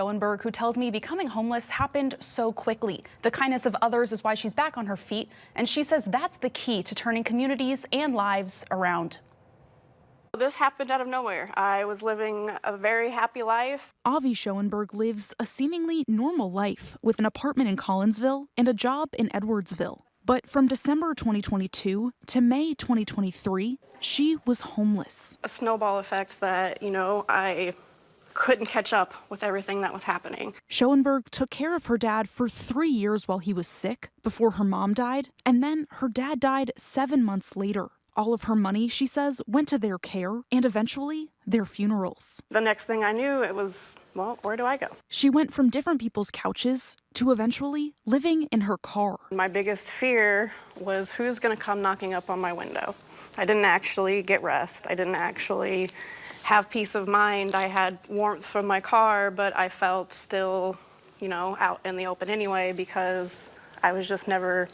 Schoenberg, who tells me becoming homeless happened so quickly. The kindness of others is why she's back on her feet, and she says that's the key to turning communities and lives around. This happened out of nowhere. I was living a very happy life. Avi Schoenberg lives a seemingly normal life with an apartment in Collinsville and a job in Edwardsville. But from December 2022 to May 2023, she was homeless. A snowball effect that, I couldn't catch up with everything that was happening. Schoenberg took care of her dad for 3 years while he was sick before her mom died, and then her dad died 7 months later. All of her money, she says, went to their care and eventually their funerals. The next thing I knew, it was, well, where do I go? She went from different people's couches to eventually living in her car. My biggest fear was who's going to come knocking up on my window. I didn't actually get rest. I didn't actually have peace of mind. I had warmth from my car, but I felt still, out in the open anyway because I was just never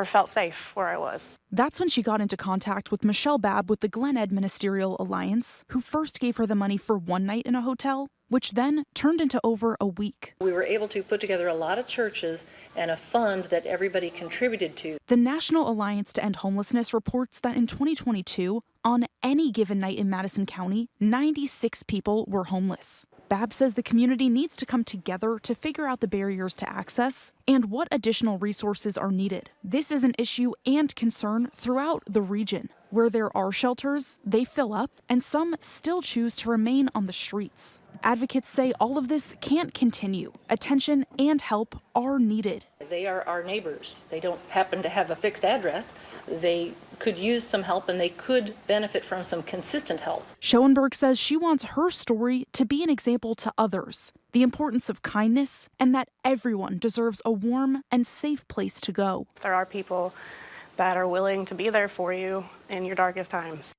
felt safe where I was. That's when she got into contact with Michelle Babb with the Glen Ed Ministerial Alliance, who first gave her the money for one night in a hotel, which then turned into over a week. We were able to put together a lot of churches and a fund that everybody contributed to. The National Alliance to End Homelessness reports that in 2022, on any given night in Madison County, 96 people were homeless. Babb says the community needs to come together to figure out the barriers to access and what additional resources are needed. This is an issue and concern throughout the region. Where there are shelters, they fill up, and some still choose to remain on the streets. Advocates say all of this can't continue. Attention and help are needed. They are our neighbors. They don't happen to have a fixed address. They could use some help and they could benefit from some consistent help. Schoenberg says she wants her story to be an example to others, the importance of kindness, and that everyone deserves a warm and safe place to go. There are people that are willing to be there for you in your darkest times.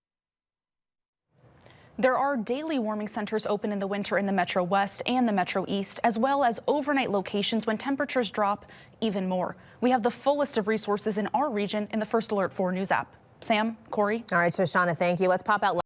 There are daily warming centers open in the winter in the Metro West and the Metro East, as well as overnight locations when temperatures drop even more. We have the full list of resources in our region in the First Alert 4 News app. Sam, Corey. All right, Shoshana, thank you. Let's pop out.